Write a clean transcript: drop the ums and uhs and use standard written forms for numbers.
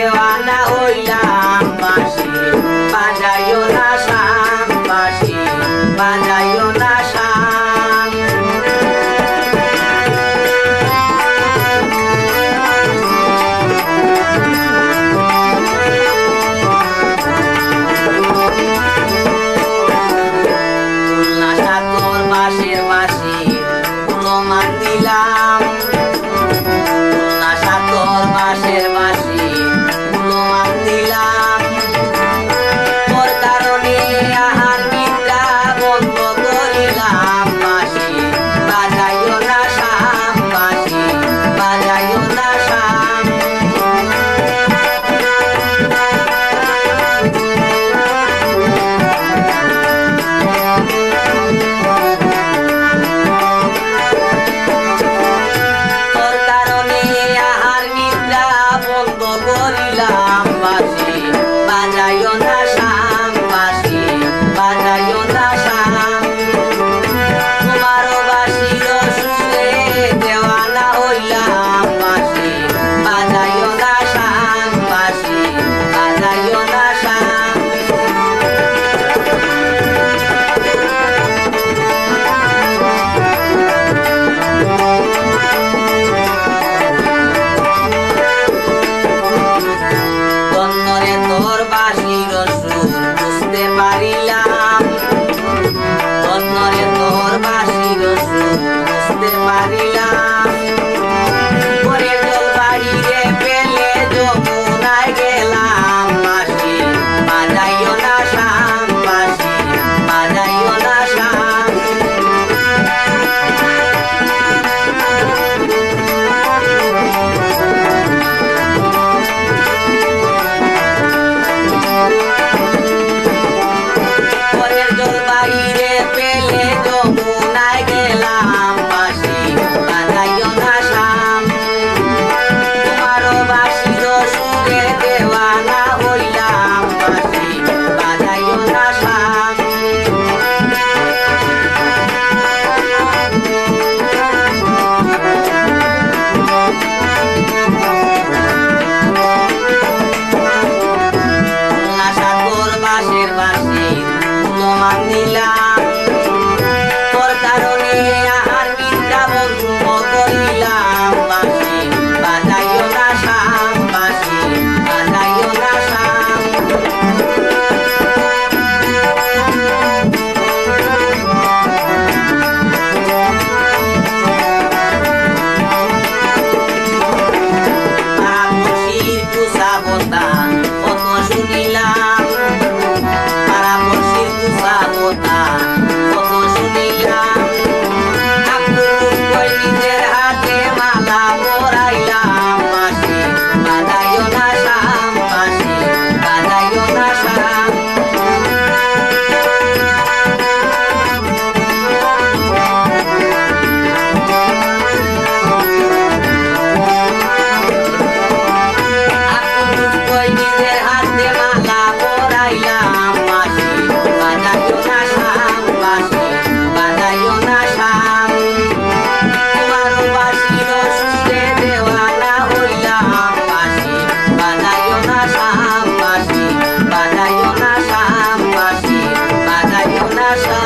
দেওয়ানা হইলাম বাঁশি বাজাইও না শাম বাঁশি বাজাইও না শাম নাশা তোর বাঁশের বাঁশি মান দিলাম নাশা তোর বাঁশের বাঁশি মান দিলাম তোর কারণে আহার নিদ্রা বন্ধ করিলাম বাঁশি বাজাইও না শাম বাঁশি বাজাইও না শাম করিলাম বাঁশি বাজাইও না শাম বাঁশি বাজাইও না শাম তোমার বাঁশির সুরে দেওয়ানা হইলাম বাঁশি বাজাইও না শাম বাঁশি বাজাইও না শাম তোর বাঁশির সুর বুঝতে পারিলাম তন্নরে তোর বাঁশির সুর বুঝতে পারিলাম পরে জল বাহিরে পেলে যমুনায় গেলাম বাঁশি বাজাইও না শাম বাঁশি বাজাইও না শাম বাইরে পেলে যমুনায় গেলাম বাঁশি বাজাইও না শাম তোমার বাঁশির সুরে দেওয়ানা হইলাম বাঁশি বাজাইও না শাম নাশা তোর বাঁশের বাঁশি মান দিলাম তোর কারণে আহার নিদ্রা বন্ধ করিলাম বাঁশি বাজাইও না শাম বাঁশি বাজাইও না শাম পাড়াপড়শির কুসা কথা কত শুনিলাম পাড়াপড়শির কুসা কথা কত শুনিলাম নিজের হাতে মালা পরাইলাম বাঁশি বাজাইও না শাম বাঁশি বাজাইও না শাম নিজের হাতে মালা পরাইলাম বাঁশি বাজাইও না শাম বাঁশি বাজাইও না শাম তোমার বাঁশির সুরে দেওয়ানা হইলাম বাঁশি বাজাইও না শাম বাঁশি বাজাইও না শাম বাঁশি বাজাইও না শাম